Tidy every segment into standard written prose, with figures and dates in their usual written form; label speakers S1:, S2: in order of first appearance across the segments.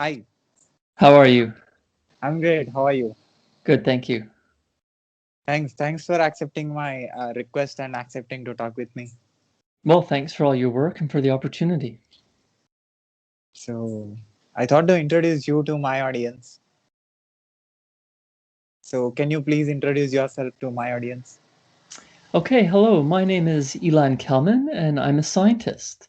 S1: Hi,
S2: How are you?
S1: I'm great. How are you?
S2: Good, thank you.
S1: Thanks for accepting my request and accepting to talk with me.
S2: Well, thanks for all your work and for the opportunity.
S1: So, I thought to introduce you to my audience. So, can you please introduce yourself to my audience?
S2: Okay, hello. My name is Ilan Kelman, and I'm a scientist.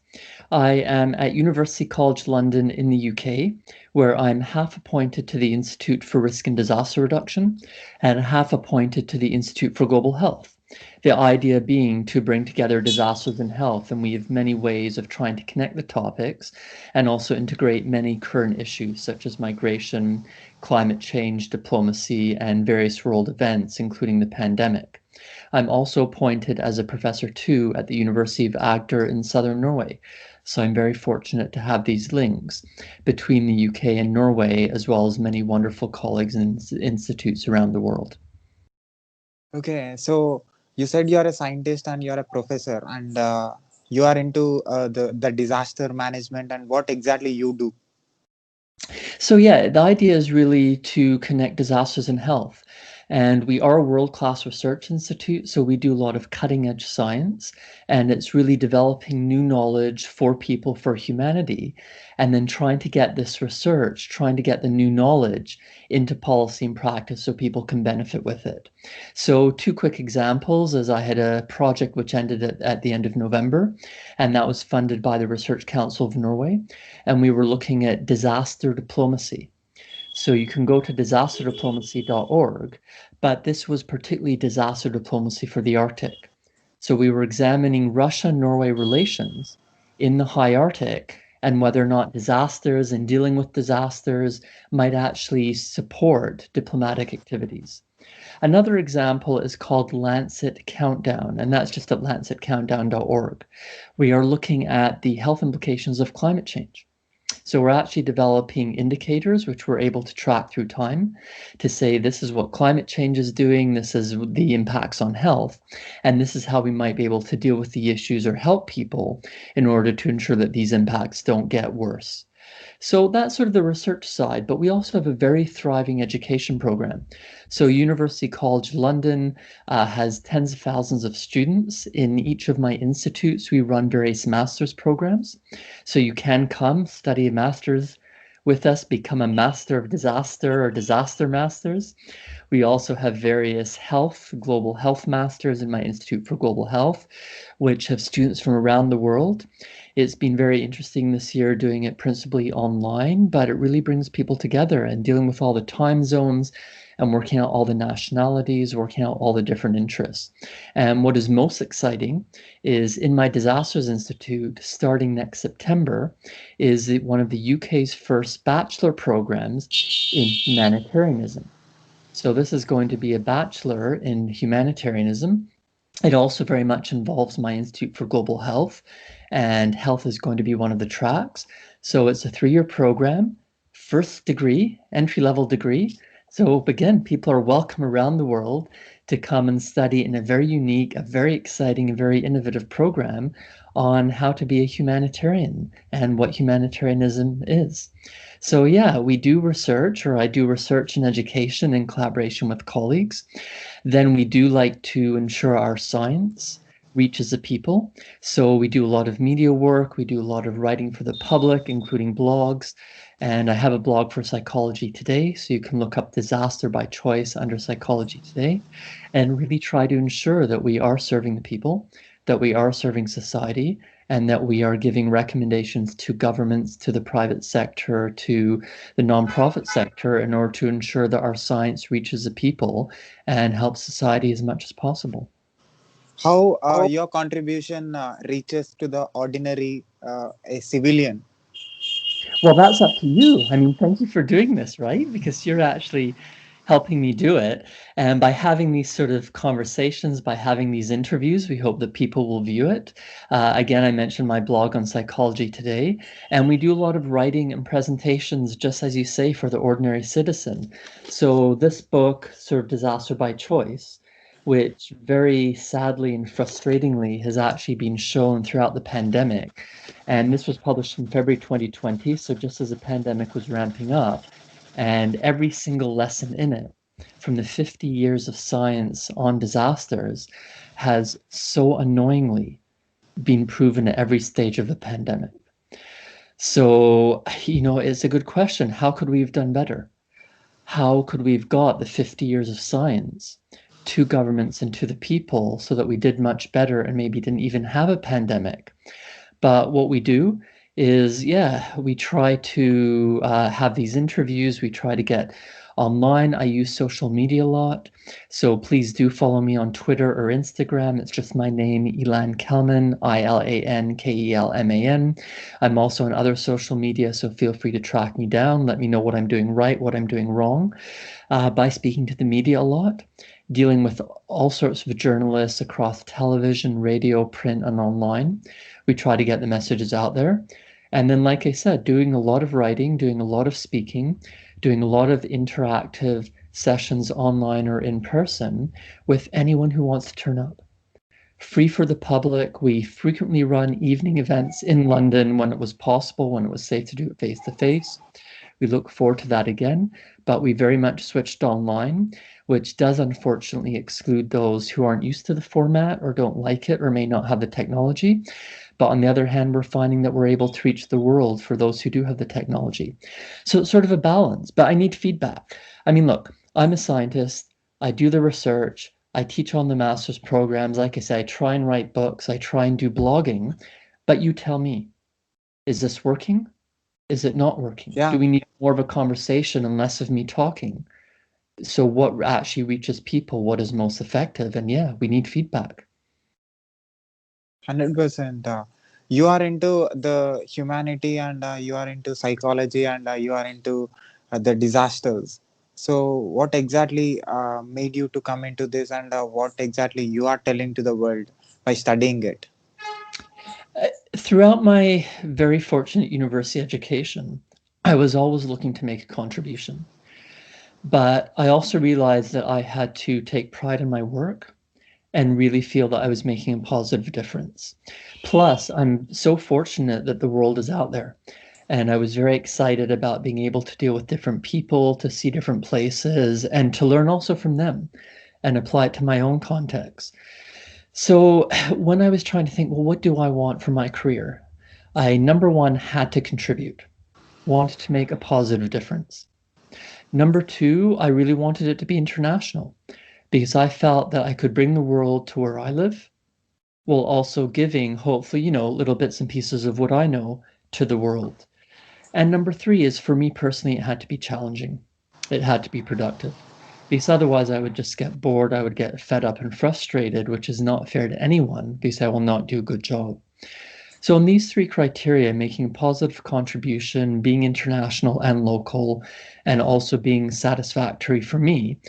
S2: I am at University College London in the UK, where I'm half appointed to the Institute for Risk and Disaster Reduction and half appointed to the Institute for Global Health. The idea being to bring together disasters and health, and we have many ways of trying to connect the topics and also integrate many current issues such as migration, climate change, diplomacy, and various world events, including the pandemic. I'm also appointed as a professor too at the University of Agder in southern Norway. So I'm very fortunate to have these links between the UK and Norway, as well as many wonderful colleagues and institutes around the world.
S1: Okay, so you said you are a scientist and you are a professor, and you are into the disaster management and what exactly you do.
S2: So yeah, the idea is really to connect disasters and health. And we are a world-class research institute, so we do a lot of cutting-edge science, and it's really developing new knowledge for people, for humanity, and then trying to get this research, trying to get the new knowledge into policy and practice so people can benefit with it. So two quick examples is I had a project which ended at the end of November, and that was funded by the Research Council of Norway, and we were looking at disaster diplomacy. So you can go to disasterdiplomacy.org, but this was particularly disaster diplomacy for the Arctic. So we were examining Russia-Norway relations in the high Arctic and whether or not disasters and dealing with disasters might actually support diplomatic activities. Another example is called Lancet Countdown, and that's just at lancetcountdown.org. We are looking at the health implications of climate change. So we're actually developing indicators which we're able to track through time to say this is what climate change is doing, this is the impacts on health, and this is how we might be able to deal with the issues or help people in order to ensure that these impacts don't get worse. So that's sort of the research side, but we also have a very thriving education program. So University College London has tens of thousands of students. In each of my institutes, we run various master's programs. So you can come study a master's with us, become a master of disaster or disaster masters. We also have various global health masters in my Institute for Global Health, which have students from around the world. It's been very interesting this year doing it principally online, but it really brings people together and dealing with all the time zones and working out all the nationalities, working out all the different interests. And what is most exciting is in my Disasters Institute, starting next September, is one of the UK's first bachelor programs in humanitarianism. So this is going to be a bachelor in humanitarianism. It also very much involves my Institute for Global Health, and health is going to be one of the tracks. So it's a 3-year program, first degree, entry-level degree. So again, people are welcome around the world to come and study in a very unique, a very exciting, a very innovative program on how to be a humanitarian and what humanitarianism is. So yeah, we do research, or I do research and education in collaboration with colleagues. Then we do like to ensure our science reaches the people. So we do a lot of media work, we do a lot of writing for the public, including blogs. And I have a blog for Psychology Today, so you can look up disaster by choice under Psychology Today and really try to ensure that we are serving the people, that we are serving society, and that we are giving recommendations to governments, to the private sector, to the nonprofit sector in order to ensure that our science reaches the people and helps society as much as possible.
S1: How your contribution reaches to the ordinary a civilian?
S2: Well, that's up to you. I mean, thank you for doing this, right? Because you're actually helping me do it. And by having these sort of conversations, by having these interviews, we hope that people will view it. Again, I mentioned my blog on Psychology Today, and we do a lot of writing and presentations, just as you say, for the ordinary citizen. So this book, sort of Disaster by Choice, which very sadly and frustratingly has actually been shown throughout the pandemic. And this was published in February 2020, so just as the pandemic was ramping up. And every single lesson in it, from the 50 years of science on disasters, has so annoyingly been proven at every stage of the pandemic. So, it's a good question. How could we have done better? How could we have got the 50 years of science to governments and to the people so that we did much better and maybe didn't even have a pandemic? But what we do is, yeah, we try to have these interviews. We try to get online. I use social media a lot. So please do follow me on Twitter or Instagram. It's just my name, Ilan Kelman, ILANKELMAN. I'm also on other social media, so feel free to track me down. Let me know what I'm doing right, what I'm doing wrong. By speaking to the media a lot, dealing with all sorts of journalists across television, radio, print, and online. We try to get the messages out there. And then, like I said, doing a lot of writing, doing a lot of speaking, doing a lot of interactive sessions online or in person with anyone who wants to turn up. Free for the public. We frequently run evening events in London when it was possible, when it was safe to do it face to face. We look forward to that again, but we very much switched online, which does unfortunately exclude those who aren't used to the format or don't like it or may not have the technology. But on the other hand, we're finding that we're able to reach the world for those who do have the technology. So it's sort of a balance, but I need feedback. I mean, look, I'm a scientist. I do the research. I teach on the master's programs. Like I say, I try and write books. I try and do blogging. But you tell me, is this working? Is it not working? Do
S1: Yeah,
S2: we need more of a conversation and less of me talking? So what actually reaches people? What is most effective? And yeah, we need feedback.
S1: 100%. You are into the humanity and you are into psychology and you are into the disasters. So, what exactly made you to come into this and what exactly you are telling to the world by studying it?
S2: Throughout my very fortunate university education, I was always looking to make a contribution. But I also realized that I had to take pride in my work and really feel that I was making a positive difference. Plus, I'm so fortunate that the world is out there. And I was very excited about being able to deal with different people, to see different places, and to learn also from them and apply it to my own context. So when I was trying to think, well, what do I want for my career? I, number one, had to contribute, wanted to make a positive difference. Number two, I really wanted it to be international because I felt that I could bring the world to where I live while also giving, hopefully, little bits and pieces of what I know to the world. And number three is for me personally, it had to be challenging. It had to be productive because otherwise I would just get bored. I would get fed up and frustrated, which is not fair to anyone because I will not do a good job. So, in these three criteria, making a positive contribution, being international and local, and also being satisfactory for me,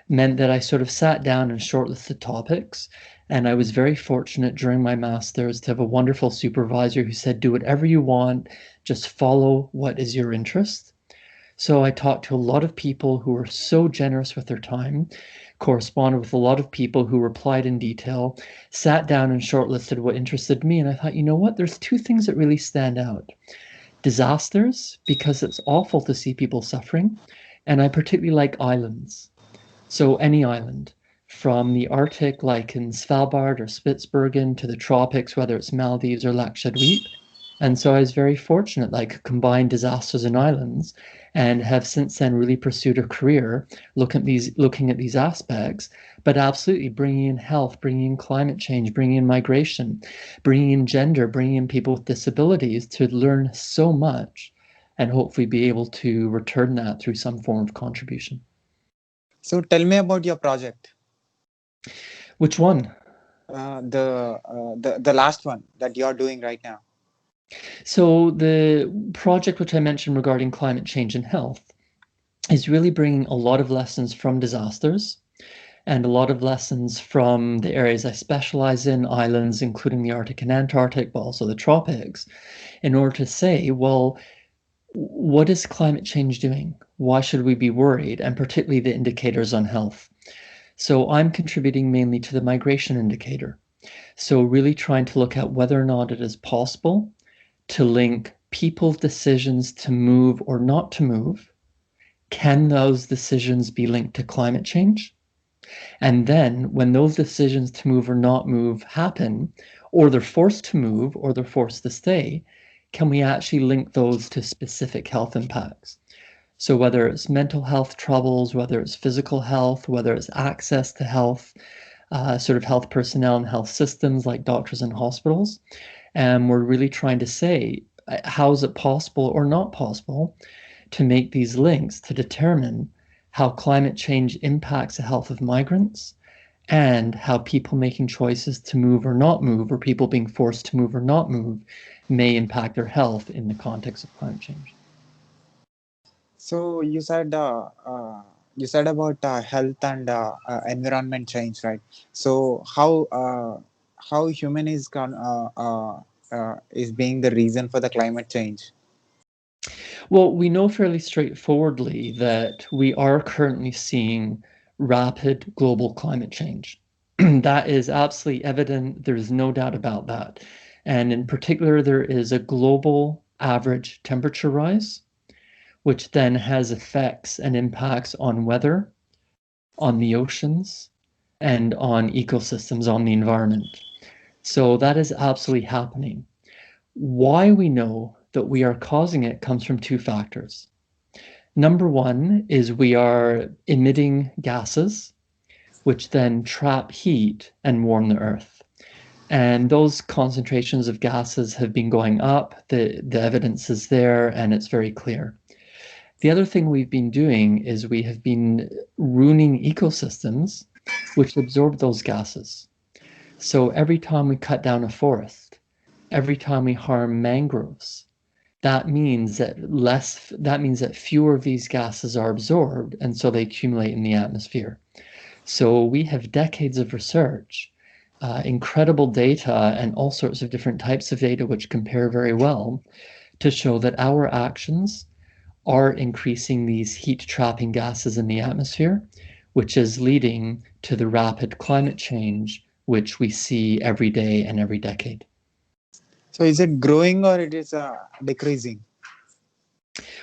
S2: meant that I sort of sat down and shortlisted topics. And I was very fortunate during my master's to have a wonderful supervisor who said, do whatever you want, just follow what is your interest. So I talked to a lot of people who were so generous with their time, corresponded with a lot of people who replied in detail, sat down and shortlisted what interested me. And I thought, you know what? There's two things that really stand out: disasters, because it's awful to see people suffering. And I particularly like islands. So any island, from the Arctic, like in Svalbard or Spitsbergen, to the tropics, whether it's Maldives or Lakshadweep. And so I was very fortunate that I could combine disasters and islands and have since then really pursued a career looking at these aspects, but absolutely bringing in health, bringing in climate change, bringing in migration, bringing in gender, bringing in people with disabilities to learn so much and hopefully be able to return that through some form of contribution.
S1: So, tell me about your project,
S2: Which one?
S1: the last one that you are doing right now.
S2: So the project which I mentioned regarding climate change and health is really bringing a lot of lessons from disasters and a lot of lessons from the areas I specialize in, islands, including the Arctic and Antarctic, but also the tropics, in order to say, well, what is climate change doing? Why should we be worried? And particularly the indicators on health. So I'm contributing mainly to the migration indicator. So really trying to look at whether or not it is possible to link people's decisions to move or not to move. Can those decisions be linked to climate change? And then when those decisions to move or not move happen, or they're forced to move or they're forced to stay, can we actually link those to specific health impacts? So whether it's mental health troubles, whether it's physical health, whether it's access to health, sort of health personnel and health systems like doctors and hospitals, and we're really trying to say, how is it possible or not possible to make these links to determine how climate change impacts the health of migrants and how people making choices to move or not move, or people being forced to move or not move, may impact their health in the context of climate change.
S1: So you said about health and environment change, right? So how human is being the reason for the climate change?
S2: Well, we know fairly straightforwardly that we are currently seeing rapid global climate change. That is absolutely evident. There's no doubt about that. And in particular, there is a global average temperature rise, which then has effects and impacts on weather, on the oceans, and on ecosystems, on the environment. So that is absolutely happening. Why we know that we are causing it comes from two factors. Number one is we are emitting gases, which then trap heat and warm the earth. And those concentrations of gases have been going up. The evidence is there and it's very clear. The other thing we've been doing is we have been ruining ecosystems which absorb those gases. So every time we cut down a forest, every time we harm mangroves, that means that fewer of these gases are absorbed, and so they accumulate in the atmosphere. So we have decades of research, incredible data, and all sorts of different types of data which compare very well to show that our actions are increasing these heat trapping gases in the atmosphere, which is leading to the rapid climate change which we see every day and every decade.
S1: So is it growing or it is decreasing?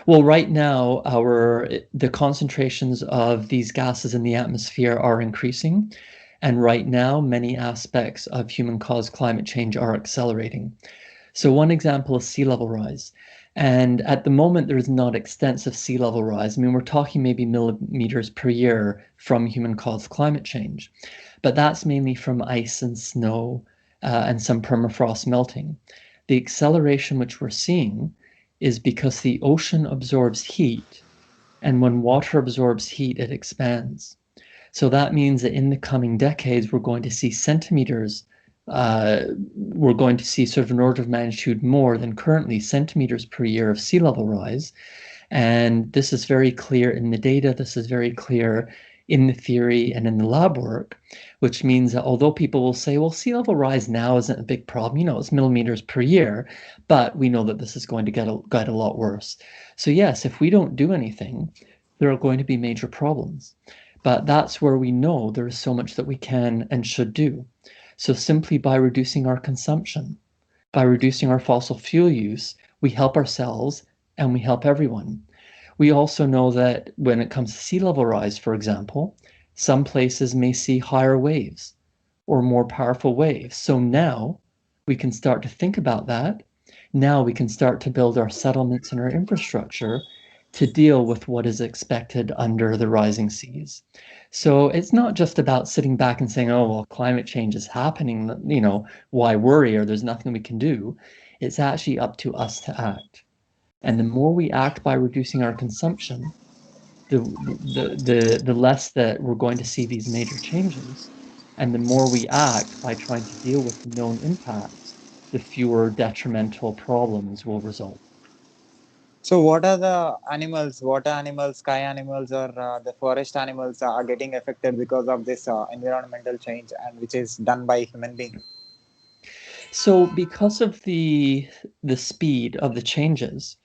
S2: Well, right now, the concentrations of these gases in the atmosphere are increasing, and right now, many aspects of human-caused climate change are accelerating. So one example is sea level rise. And at the moment, there's not extensive sea level rise. I mean, we're talking maybe millimeters per year from human-caused climate change, but that's mainly from ice and snow and some permafrost melting. The acceleration which we're seeing is because the ocean absorbs heat, and when water absorbs heat, it expands. So that means that in the coming decades, we're going to see centimeters, we're going to see sort of an order of magnitude more than currently centimeters per year of sea level rise. And this is very clear in the data, this is very clear in the theory and in the lab work, which means that although people will say, well, sea level rise now isn't a big problem, it's millimeters per year, but we know that this is going to get a lot worse. So yes, if we don't do anything, there are going to be major problems. But that's where we know there is so much that we can and should do. So simply by reducing our consumption, by reducing our fossil fuel use, we help ourselves and we help everyone. We also know that when it comes to sea level rise, for example, some places may see higher waves or more powerful waves. So now we can start to think about that. Now we can start to build our settlements and our infrastructure to deal with what is expected under the rising seas. So it's not just about sitting back and saying, oh, well, climate change is happening, why worry, or there's nothing we can do. It's actually up to us to act. And the more we act by reducing our consumption, the less that we're going to see these major changes. And the more we act by trying to deal with the known impacts, the fewer detrimental problems will result.
S1: So what are the animals, water animals, sky animals, or the forest animals are getting affected because of this environmental change and which is done by human being?
S2: So because of the speed of the changes,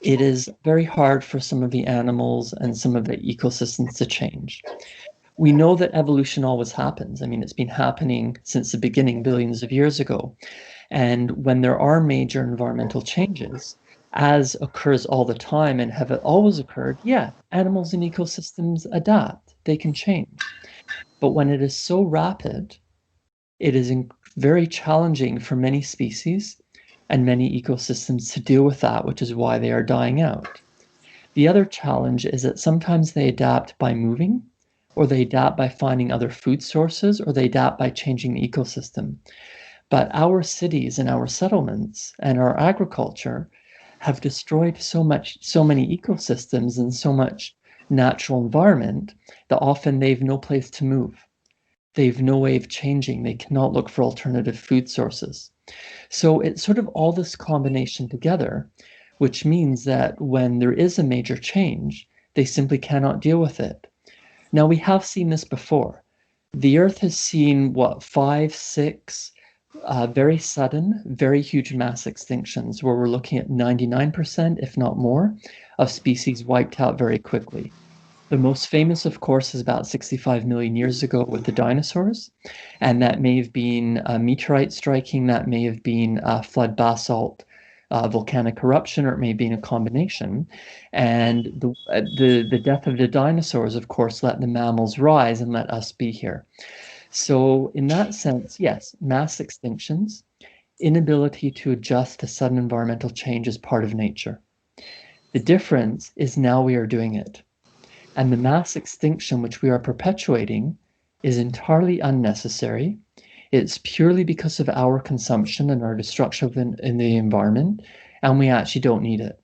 S2: it is very hard for some of the animals and some of the ecosystems to change. We know that evolution always happens. I mean, it's been happening since the beginning, billions of years ago. And when there are major environmental changes, as occurs all the time and have always occurred, yeah, animals and ecosystems adapt, they can change. But when it is so rapid, it is very challenging for many species and many ecosystems to deal with that, which is why they are dying out. The other challenge is that sometimes they adapt by moving, or they adapt by finding other food sources, or they adapt by changing the ecosystem. But our cities and our settlements and our agriculture have destroyed so many ecosystems and so much natural environment that often they've no place to move. They've no way of changing. They cannot look for alternative food sources. So it's sort of all this combination together, which means that when there is a major change, they simply cannot deal with it. Now, we have seen this before. The Earth has seen, what, 5, 6 very sudden, very huge mass extinctions, where we're looking at 99%, if not more, of species wiped out very quickly. The most famous, of course, is about 65 million years ago with the dinosaurs, and that may have been a meteorite striking, that may have been a flood basalt, volcanic eruption, or it may have been a combination. And the death of the dinosaurs, of course, let the mammals rise and let us be here. So in that sense, yes, mass extinctions, inability to adjust to sudden environmental change is part of nature. The difference is now we are doing it. And the mass extinction which we are perpetuating is entirely unnecessary. It's purely because of our consumption and our destruction in the environment, and we actually don't need it.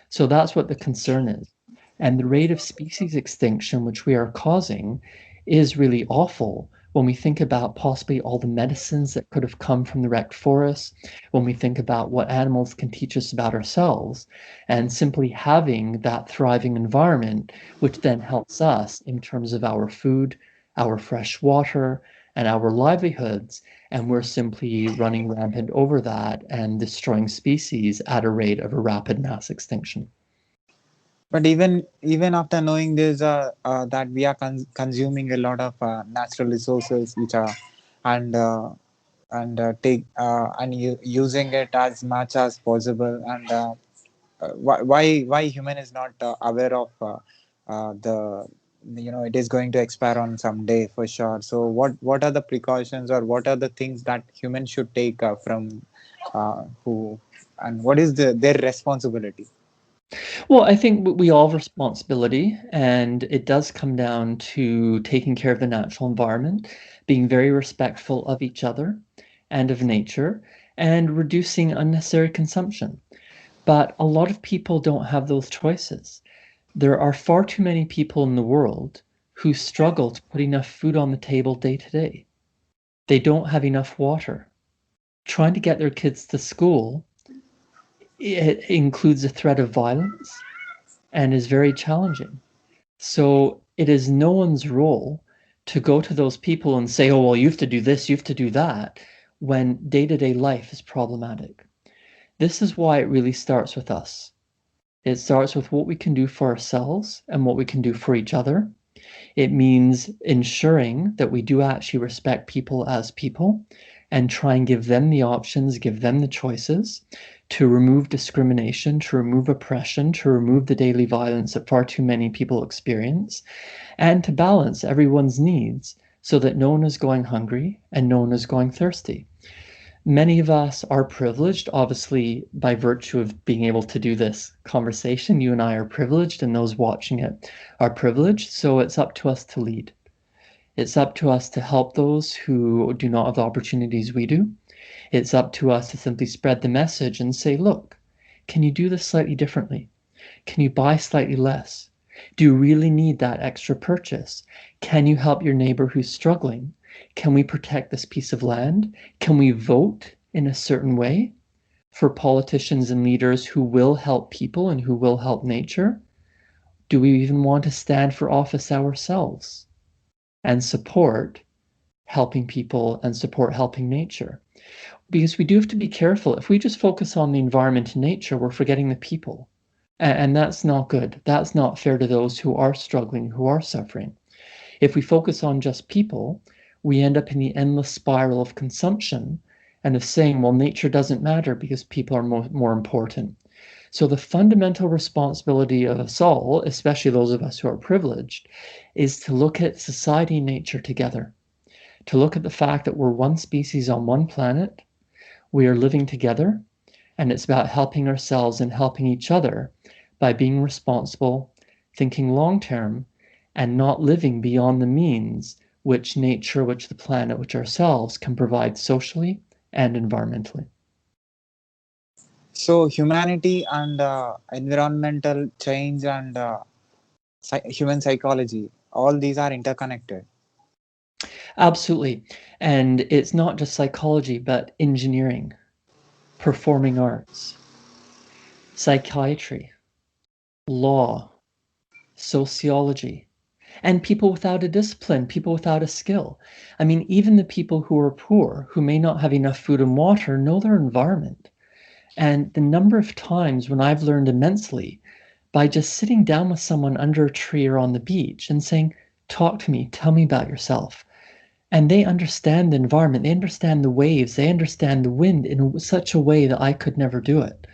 S2: So that's what the concern is. And the rate of species extinction which we are causing is really awful when we think about possibly all the medicines that could have come from the wrecked forests, when we think about what animals can teach us about ourselves, and simply having that thriving environment, which then helps us in terms of our food, our fresh water, and our livelihoods. And we're simply running rampant over that and destroying species at a rate of a rapid mass extinction.
S1: But even after knowing this, that we are consuming a lot of natural resources, which are and take and using it as much as possible, and why human is not aware of the, it is going to expire on some day for sure. So what are the precautions, or what are the things that humans should take from who, and what is their responsibility?
S2: Well, I think we all have responsibility, and it does come down to taking care of the natural environment, being very respectful of each other and of nature, and reducing unnecessary consumption. But a lot of people don't have those choices. There are far too many people in the world who struggle to put enough food on the table day to day. They don't have enough water. Trying to get their kids to school, it includes a threat of violence and is very challenging. So it is no one's role to go to those people and say, oh, well, you have to do this, you have to do that, when day-to-day life is problematic. This is why it really starts with us. It starts with what we can do for ourselves and what we can do for each other. It means ensuring that we do actually respect people as people and try and give them the options, give them the choices to remove discrimination, to remove oppression, to remove the daily violence that far too many people experience, and to balance everyone's needs so that no one is going hungry and no one is going thirsty. Many of us are privileged, obviously, by virtue of being able to do this conversation. You and I are privileged, and those watching it are privileged. So it's up to us to lead. It's up to us to help those who do not have the opportunities we do. It's up to us to simply spread the message and say, look, can you do this slightly differently? Can you buy slightly less? Do you really need that extra purchase? Can you help your neighbor who's struggling? Can we protect this piece of land? Can we vote in a certain way for politicians and leaders who will help people and who will help nature? Do we even want to stand for office ourselves and support helping people and support helping nature? Because we do have to be careful. If we just focus on the environment and nature, we're forgetting the people. And that's not good. That's not fair to those who are struggling, who are suffering. If we focus on just people, we end up in the endless spiral of consumption and of saying, well, nature doesn't matter because people are more important. So the fundamental responsibility of us all, especially those of us who are privileged, is to look at society and nature together, to look at the fact that we're one species on one planet, we are living together, and it's about helping ourselves and helping each other by being responsible, thinking long term, and not living beyond the means which nature, which the planet, which ourselves can provide socially and environmentally.
S1: So humanity and environmental change and human psychology, all these are interconnected.
S2: Absolutely. And it's not just psychology, but engineering, performing arts, psychiatry, law, sociology, and people without a discipline, people without a skill. I mean, even the people who are poor, who may not have enough food and water, know their environment. And the number of times when I've learned immensely by just sitting down with someone under a tree or on the beach and saying, talk to me, tell me about yourself. And they understand the environment, they understand the waves, they understand the wind in such a way that I could never do it.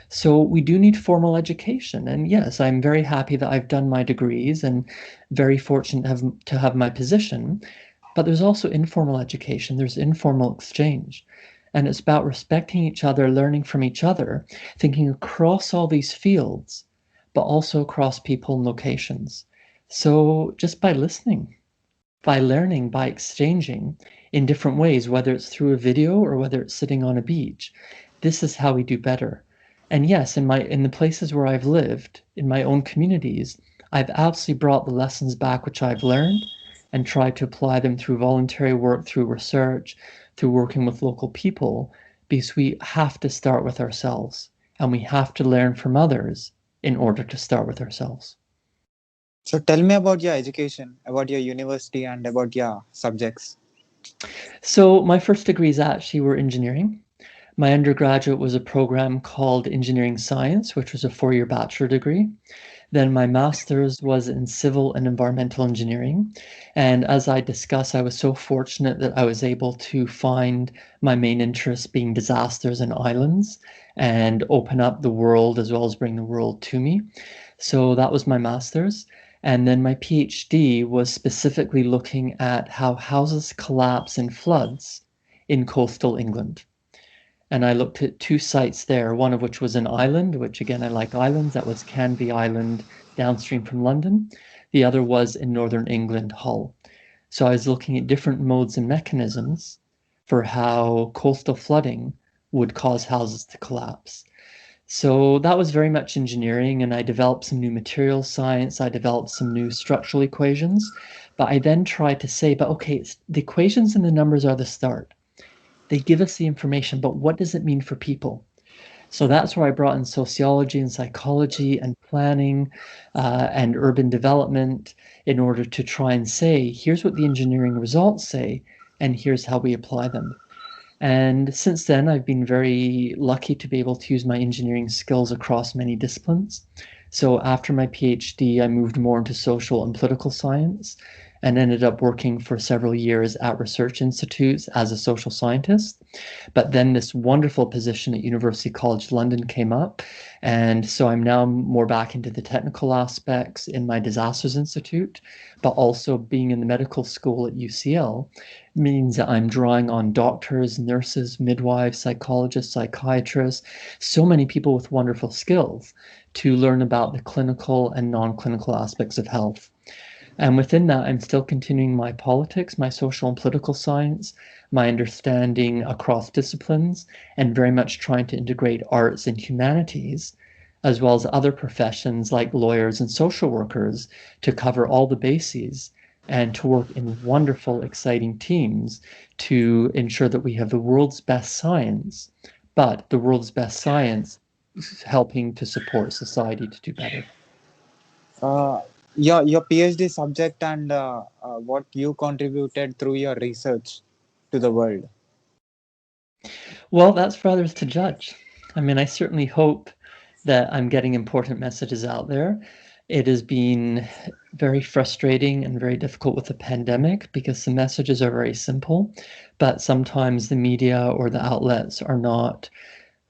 S2: So we do need formal education. And yes, I'm very happy that I've done my degrees and very fortunate to have my position. But there's also informal education, there's informal exchange. And it's about respecting each other, learning from each other, thinking across all these fields, but also across people and locations. So just by listening, by learning, by exchanging in different ways, whether it's through a video or whether it's sitting on a beach. This is how we do better. And yes, in the places where I've lived, in my own communities, I've absolutely brought the lessons back which I've learned and tried to apply them through voluntary work, through research, through working with local people, because we have to start with ourselves and we have to learn from others in order to start with ourselves.
S1: So tell me about your education, about your university, and about your subjects.
S2: So my first degrees actually were engineering. My undergraduate was a program called Engineering Science, which was a 4-year bachelor degree. Then my master's was in civil and environmental engineering. And as I discussed, I was so fortunate that I was able to find my main interest being disasters and islands and open up the world as well as bring the world to me. So that was my master's. And then my PhD was specifically looking at how houses collapse in floods in coastal England. And I looked at two sites there, one of which was an island, which again, I like islands. That was Canvey Island downstream from London. The other was in northern England, Hull. So I was looking at different modes and mechanisms for how coastal flooding would cause houses to collapse. So that was very much engineering, and I developed some new materials science. I developed some new structural equations. But I then tried to say, but okay, the equations and the numbers are the start. They give us the information, but what does it mean for people? So that's where I brought in sociology and psychology and planning and urban development in order to try and say, here's what the engineering results say, and here's how we apply them. And since then, I've been very lucky to be able to use my engineering skills across many disciplines. So after my PhD, I moved more into social and political science and ended up working for several years at research institutes as a social scientist. But then this wonderful position at University College London came up. And so I'm now more back into the technical aspects in my Disasters Institute, but also being in the medical school at UCL means that I'm drawing on doctors, nurses, midwives, psychologists, psychiatrists, so many people with wonderful skills to learn about the clinical and non-clinical aspects of health. And within that, I'm still continuing my politics, my social and political science, my understanding across disciplines, and very much trying to integrate arts and humanities, as well as other professions like lawyers and social workers to cover all the bases and to work in wonderful, exciting teams to ensure that we have the world's best science, but the world's best science helping to support society to do better.
S1: Uh, your PhD subject and what you contributed through your research to the world.
S2: Well, that's for others to judge. I mean, I certainly hope that I'm getting important messages out there. It has been very frustrating and very difficult with the pandemic because the messages are very simple, but sometimes the media or the outlets are not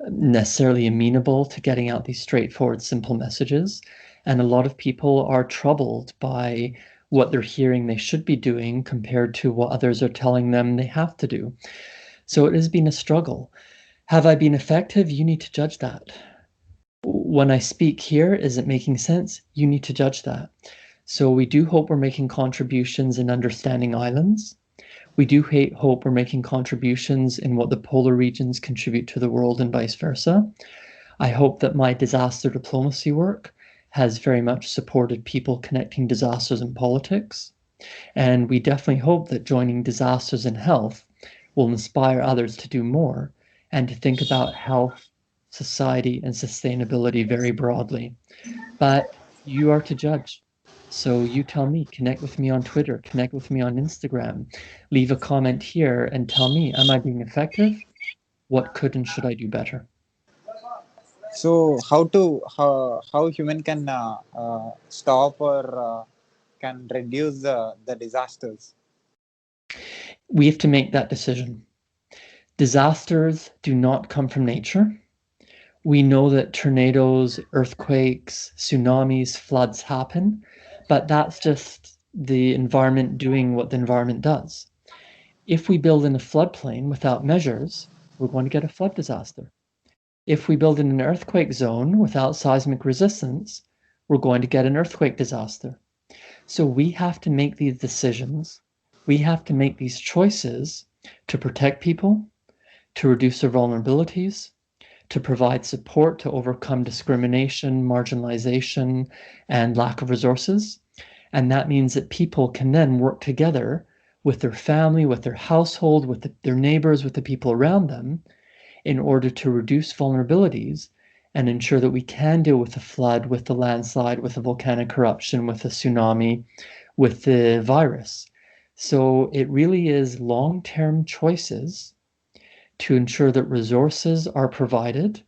S2: necessarily amenable to getting out these straightforward, simple messages. And a lot of people are troubled by what they're hearing they should be doing compared to what others are telling them they have to do. So it has been a struggle. Have I been effective? You need to judge that. When I speak here, is it making sense? You need to judge that. So we do hope we're making contributions in understanding islands. We do hope we're making contributions in what the polar regions contribute to the world and vice versa. I hope that my disaster diplomacy work has very much supported people connecting disasters and politics. And we definitely hope that joining disasters and health will inspire others to do more and to think about health, society, and sustainability very broadly. But you are to judge. So you tell me, connect with me on Twitter, connect with me on Instagram, leave a comment here and tell me, am I being effective? What could and should I do better?
S1: So how human can stop or can reduce the disasters?
S2: We have to make that decision. Disasters do not come from nature. We know that tornadoes, earthquakes, tsunamis, floods happen, but that's just the environment doing what the environment does. If we build in a floodplain without measures, we're going to get a flood disaster. If we build in an earthquake zone without seismic resistance, we're going to get an earthquake disaster. So we have to make these decisions. We have to make these choices to protect people, to reduce their vulnerabilities, to provide support to overcome discrimination, marginalization, and lack of resources. And that means that people can then work together with their family, with their household, with their neighbors, with the people around them in order to reduce vulnerabilities and ensure that we can deal with the flood, with the landslide, with the volcanic eruption, with the tsunami, with the virus. So it really is long-term choices to ensure that resources are provided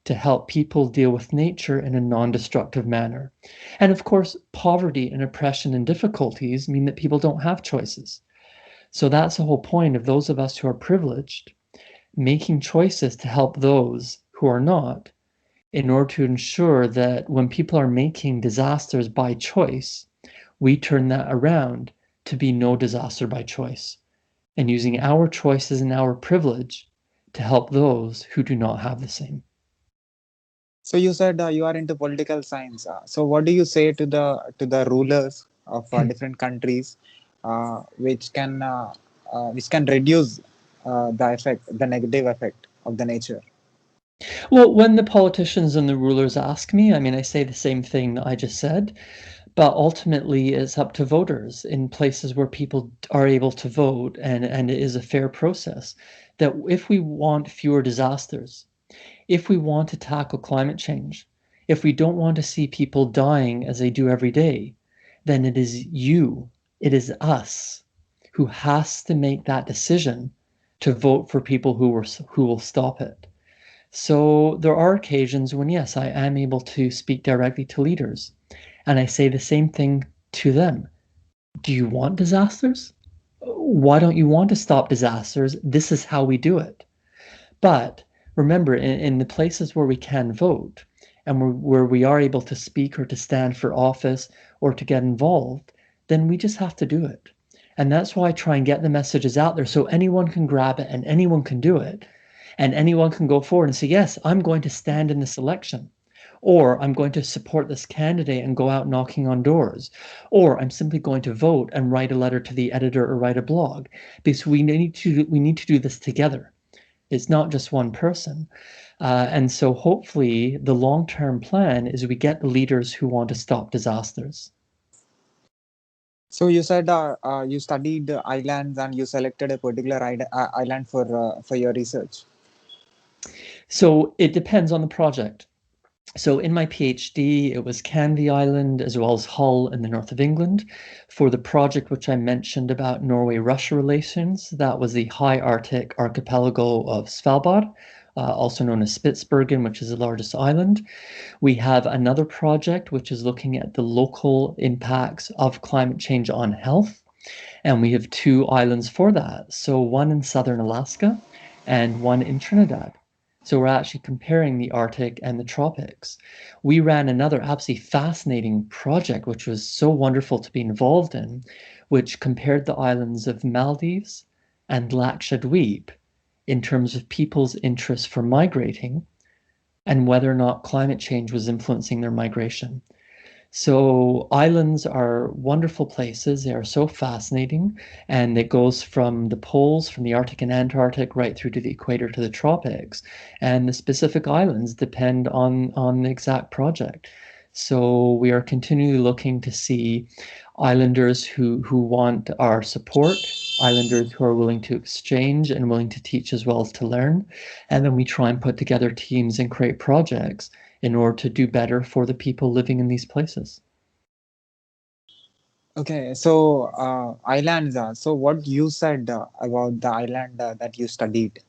S2: to help people deal with nature in a non-destructive manner. And of course, poverty and oppression and difficulties mean that people don't have choices. So that's the whole point of those of us who are privileged making choices to help those who are not in order to ensure that when people are making disasters by choice, we turn that around to be no disaster by choice and using our choices and our privilege to help those who do not have the same.
S1: So you said you are into political science. So what do you say to the rulers of different countries, which can reduce the negative effect of the nature?
S2: Well, when the politicians and the rulers ask me, I mean, I say the same thing I just said, but ultimately it's up to voters in places where people are able to vote and it is a fair process. That if we want fewer disasters, if we want to tackle climate change, if we don't want to see people dying as they do every day, then it is you, it is us who has to make that decision to vote for people who will stop it. So there are occasions when, yes, I am able to speak directly to leaders, and I say the same thing to them. Do you want disasters? Why don't you want to stop disasters? This is how we do it. But remember, in the places where we can vote and where we are able to speak or to stand for office or to get involved, then we just have to do it. And that's why I try and get the messages out there so anyone can grab it and anyone can do it. And anyone can go forward and say, yes, I'm going to stand in this election. Or I'm going to support this candidate and go out knocking on doors. Or I'm simply going to vote and write a letter to the editor or write a blog. Because we need to do this together. It's not just one person. And so hopefully the long-term plan is we get the leaders who want to stop disasters.
S1: So you said you studied islands and you selected a particular island for your research.
S2: So it depends on the project. So in my PhD, it was Canvey Island as well as Hull in the north of England. For the project which I mentioned about Norway-Russia relations, that was the high Arctic archipelago of Svalbard also known as Spitsbergen, which is the largest island. We have another project which is looking at the local impacts of climate change on health. And we have two islands for that. So one in southern Alaska and one in Trinidad. So we're actually comparing the Arctic and the tropics. We ran another absolutely fascinating project, which was so wonderful to be involved in, which compared the islands of Maldives and Lakshadweep in terms of people's interest for migrating and whether or not climate change was influencing their migration. So islands are wonderful places. They are so fascinating, and it goes from the poles, from the Arctic and Antarctic, right through to the equator to the tropics. And the specific islands depend on the exact project. So we are continually looking to see islanders who want our support, islanders who are willing to exchange and willing to teach as well as to learn. And then we try and put together teams and create projects in order to do better for the people living in these places.
S1: Okay, so islands. So what you said about the island that you studied,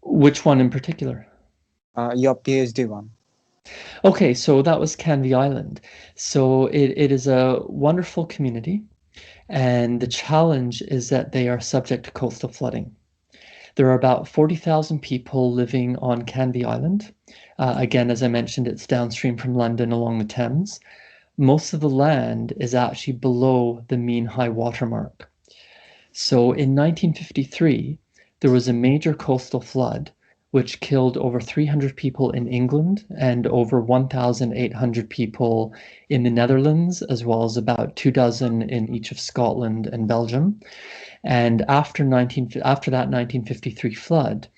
S2: Which one in particular?
S1: your PhD one.
S2: Okay, so that was Canvey Island. So it is a wonderful community, and the challenge is that they are subject to coastal flooding. There are about 40,000 people living on Canvey Island. Again, as I mentioned, it's downstream from London along the Thames. Most of the land is actually below the mean high water mark. So in 1953, there was a major coastal flood which killed over 300 people in England and over 1,800 people in the Netherlands, as well as about 2 dozen in each of Scotland and Belgium. And after that 1953 flood,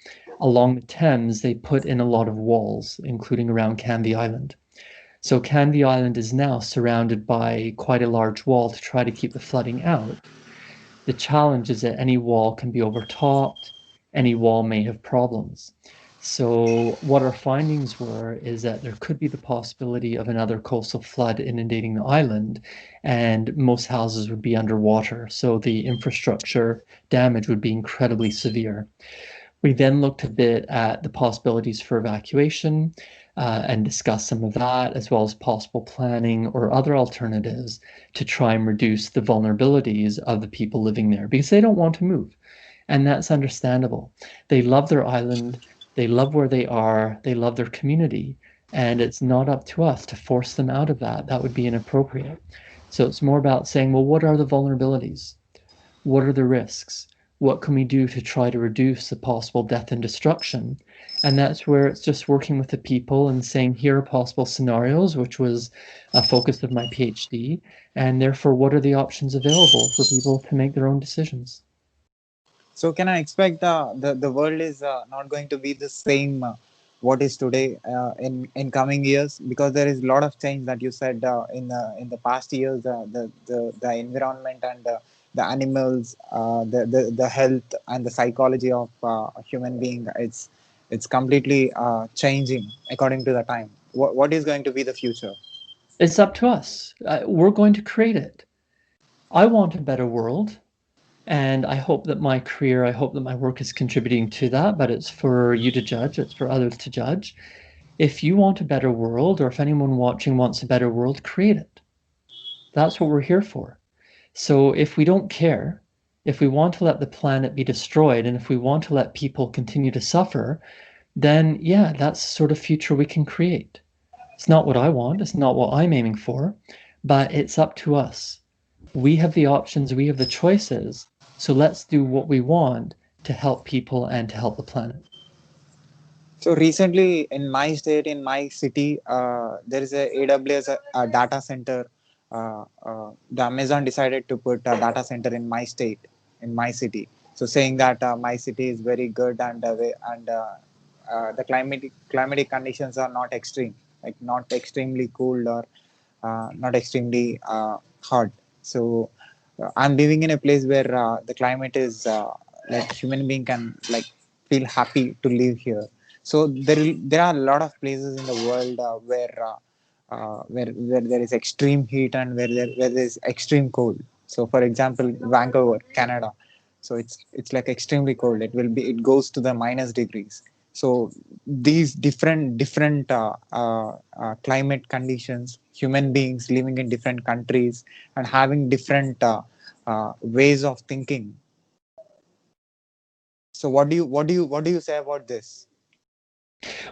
S2: along the Thames, they put in a lot of walls, including around Canvey Island. So Canvey Island is now surrounded by quite a large wall to try to keep the flooding out. The challenge is that any wall can be overtopped, any wall may have problems. So what our findings were is that there could be the possibility of another coastal flood inundating the island, and most houses would be underwater. So the infrastructure damage would be incredibly severe. We then looked a bit at the possibilities for evacuation and discussed some of that, as well as possible planning or other alternatives to try and reduce the vulnerabilities of the people living there because they don't want to move. And that's understandable. They love their island, they love where they are, they love their community, and it's not up to us to force them out of that. That would be inappropriate. So it's more about saying, well, what are the vulnerabilities? What are the risks? What can we do to try to reduce the possible death and destruction? And that's where it's just working with the people and saying, here are possible scenarios, which was a focus of my PhD. And therefore, what are the options available for people to make their own decisions?
S1: So can I expect the world is not going to be the same what is today in coming years, because there is a lot of change that you said in the past years, the environment and the animals, the health and the psychology of a human being, it's completely changing according to the time. What is going to be the future?
S2: It's up to us. We're going to create it. I want a better world. And I hope that my career, I hope that my work is contributing to that, but it's for you to judge, it's for others to judge. If you want a better world, or if anyone watching wants a better world, create it. That's what we're here for. So if we don't care, if we want to let the planet be destroyed, and if we want to let people continue to suffer, then yeah, that's the sort of future we can create. It's not what I want, it's not what I'm aiming for, but it's up to us. We have the options, we have the choices. So let's do what we want to help people and to help the planet.
S1: So recently, in my state, in my city, there is a AWS data center. The Amazon decided to put a data center in my state, in my city. So saying that my city is very good and the climatic conditions are not extreme, like not extremely cold or not extremely hot. So I'm living in a place where the climate is like human being can like feel happy to live here. So there are a lot of places in the world where there is extreme heat and where there is extreme cold. So for example, Vancouver, Canada. So it's like extremely cold. It goes to the minus degrees. So these different climate conditions, human beings living in different countries and having different ways of thinking. So what do you say about this?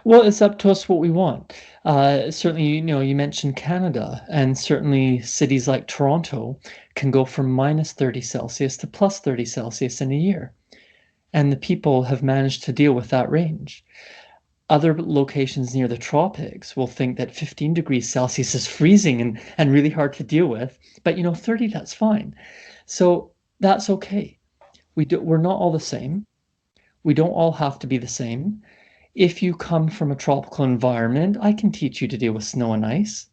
S2: Well, it's up to us what we want. Certainly, you mentioned Canada, and certainly cities like Toronto can go from -30 Celsius to +30 Celsius in a year, and the people have managed to deal with that range. Other locations near the tropics will think that 15 degrees Celsius is freezing and really hard to deal with, but 30, that's fine. So that's okay. We're not all the same. We don't all have to be the same. If you come from a tropical environment, I can teach you to deal with snow and ice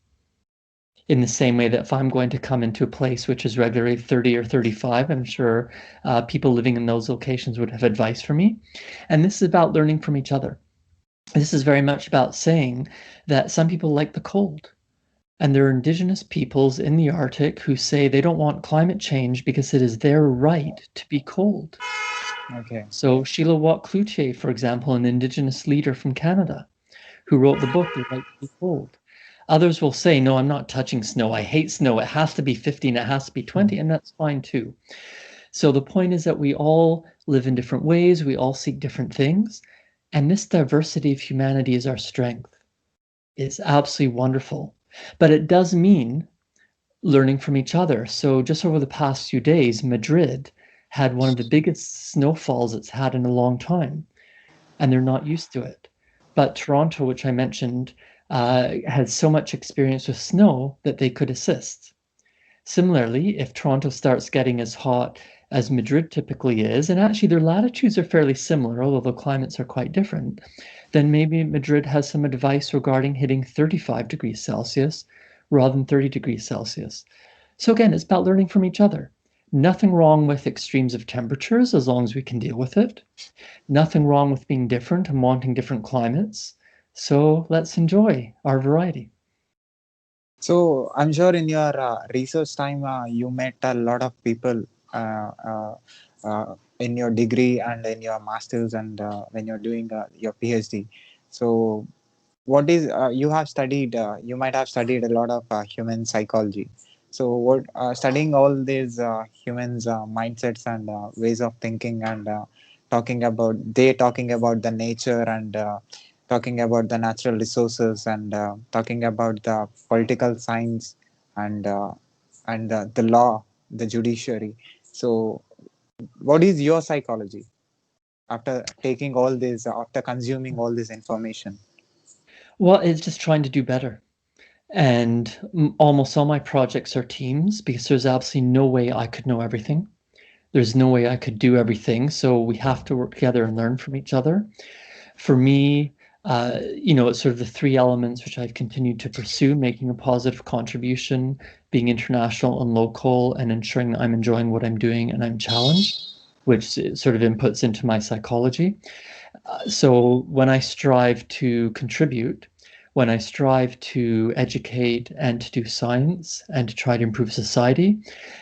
S2: in the same way that if I'm going to come into a place which is regularly 30 or 35, I'm sure people living in those locations would have advice for me. And this is about learning from each other. This is very much about saying that some people like the cold. And there are indigenous peoples in the Arctic who say they don't want climate change because it is their right to be cold.
S1: Okay.
S2: So Sheila Watt Cloutier, for example, an indigenous leader from Canada, who wrote the book, The Right to Be Cold. Others will say, no, I'm not touching snow. I hate snow. It has to be 15, it has to be 20, and that's fine too. So the point is that we all live in different ways, we all seek different things, and this diversity of humanity is our strength. It's absolutely wonderful. But it does mean learning from each other. So just over the past few days, Madrid had one of the biggest snowfalls it's had in a long time, and they're not used to it. But Toronto, which I mentioned, had so much experience with snow that they could assist. Similarly, if Toronto starts getting as hot as Madrid typically is, and actually their latitudes are fairly similar, although the climates are quite different, then maybe Madrid has some advice regarding hitting 35 degrees Celsius rather than 30 degrees Celsius. So again, it's about learning from each other. Nothing wrong with extremes of temperatures as long as we can deal with it. Nothing wrong with being different and wanting different climates. So let's enjoy our variety.
S1: So I'm sure in your research time you met a lot of people in your degree and in your masters and when you're doing your PhD. So what is you have studied? You might have studied a lot of human psychology. So what studying all these humans' mindsets and ways of thinking and talking about the nature and talking about the natural resources and talking about the political science and the law, the judiciary. So, what is your psychology after taking all this, after consuming all this information?
S2: Well, it's just trying to do better. And almost all my projects are teams because there's absolutely no way I could know everything. There's no way I could do everything. So we have to work together and learn from each other. For me, it's sort of the three elements which I've continued to pursue: making a positive contribution, being international and local, and ensuring that I'm enjoying what I'm doing and I'm challenged, which sort of inputs into my psychology. So when I strive to contribute, when I strive to educate and to do science and to try to improve society,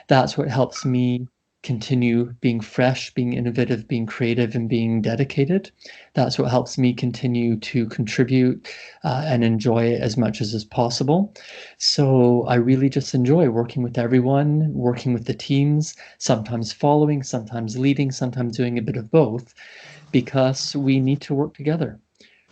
S2: that's what helps me continue being fresh, being innovative, being creative, and being dedicated. That's what helps me continue to contribute and enjoy it as much as is possible. So I really just enjoy working with everyone, working with the teams, sometimes following, sometimes leading, sometimes doing a bit of both, because we need to work together.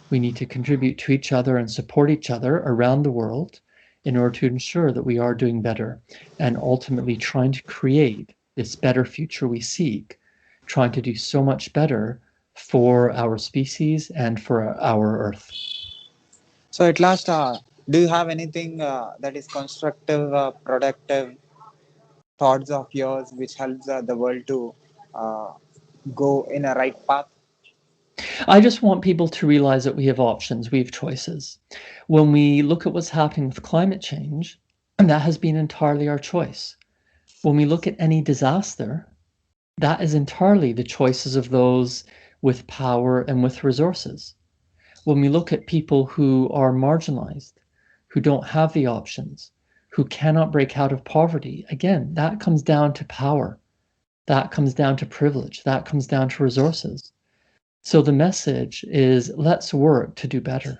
S2: We need to contribute to each other and support each other around the world in order to ensure that we are doing better and ultimately trying to create this better future we seek, trying to do so much better for our species and for our Earth.
S1: So, at last, do you have anything that is constructive, productive thoughts of yours which helps the world to uh, go in a right path?
S2: I just want people to realize that we have options, we have choices. When we look at what's happening with climate change, that has been entirely our choice. When we look at any disaster, that is entirely the choices of those with power and with resources. When we look at people who are marginalized, who don't have the options, who cannot break out of poverty, again, that comes down to power. That comes down to privilege. That comes down to resources. So the message is let's work to do better.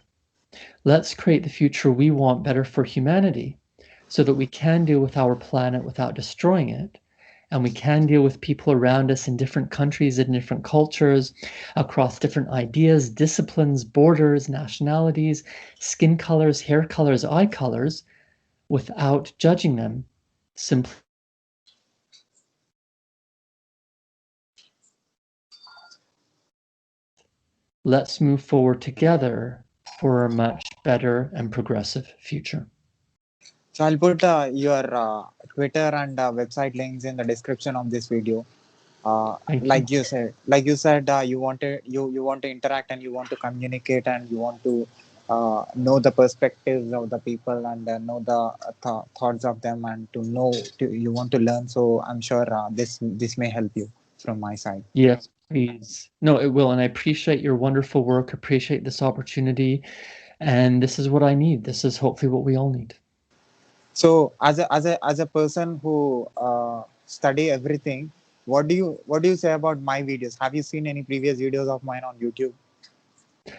S2: Let's create the future we want better for humanity so that we can deal with our planet without destroying it. And we can deal with people around us in different countries and different cultures, across different ideas, disciplines, borders, nationalities, skin colors, hair colors, eye colors, without judging them. Simply let's move forward together for a much better and progressive future.
S1: So I'll put your Twitter and website links in the description of this video.
S2: Thank you.
S1: Like you said, you want to interact and you want to communicate and you want to know the perspectives of the people and know the thoughts of them and you want to learn. So I'm sure this may help you from my side.
S2: Yes, please. No, it will. And I appreciate your wonderful work, appreciate this opportunity. And this is what I need. This is hopefully what we all need.
S1: So as a person who study everything, what do you say about my videos? Have you seen any previous videos of mine on YouTube?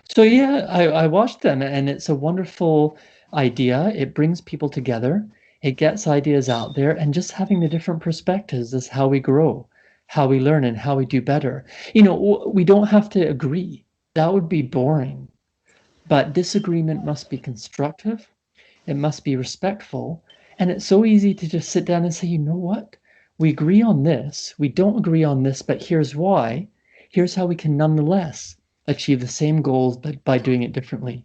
S2: So yeah, I watched them and it's a wonderful idea. It brings people together. It gets ideas out there and just having the different perspectives is how we grow, how we learn and how we do better. We don't have to agree. That would be boring. But disagreement must be constructive. It must be respectful. And it's so easy to just sit down and say, you know what? We agree on this. We don't agree on this, but here's why. Here's how we can nonetheless achieve the same goals, but by doing it differently.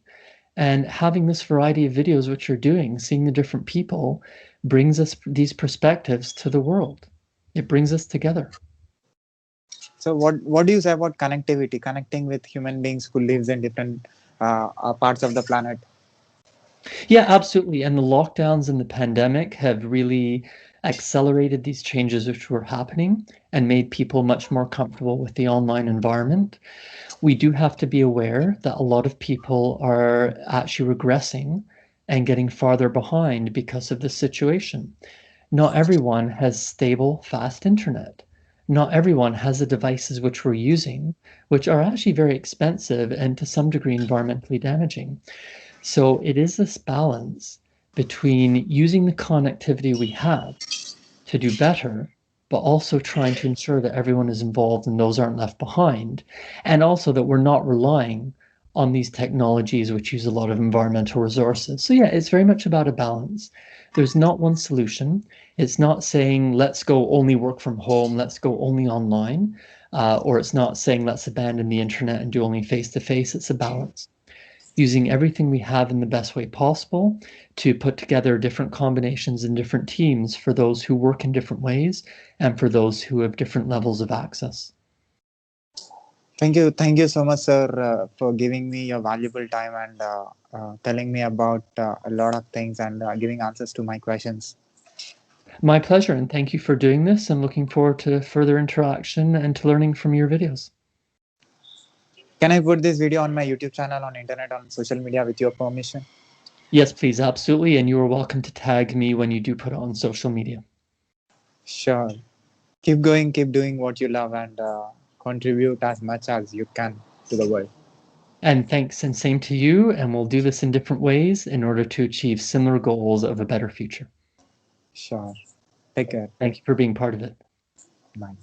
S2: And having this variety of videos, which you're doing, seeing the different people, brings us these perspectives to the world. It brings us together.
S1: So what do you say about connectivity, connecting with human beings who lives in different parts of the planet?
S2: Yeah, absolutely. And the lockdowns and the pandemic have really accelerated these changes which were happening and made people much more comfortable with the online environment. We do have to be aware that a lot of people are actually regressing and getting farther behind because of this situation. Not everyone has stable, fast internet. Not everyone has the devices which we're using, which are actually very expensive and to some degree environmentally damaging. So it is this balance between using the connectivity we have to do better, but also trying to ensure that everyone is involved and those aren't left behind, and also that we're not relying on these technologies which use a lot of environmental resources. So yeah, it's very much about a balance. There's not one solution. It's not saying let's go only work from home, let's go only online, or it's not saying let's abandon the internet and do only face to face. It's a balance using everything we have in the best way possible to put together different combinations and different teams for those who work in different ways and for those who have different levels of access.
S1: Thank you so much, sir, for giving me your valuable time and telling me about a lot of things and giving answers to my questions.
S2: My pleasure, and thank you for doing this and looking forward to further interaction and to learning from your videos.
S1: Can I put this video on my YouTube channel, on internet, on social media with your permission?
S2: Yes, please, absolutely, and you are welcome to tag me when you do put it on social media.
S1: Sure. Keep going, keep doing what you love, and contribute as much as you can to the world.
S2: And thanks, and same to you, and we'll do this in different ways in order to achieve similar goals of a better future.
S1: Sure. Take care.
S2: Thank you for being part of it.
S1: Bye.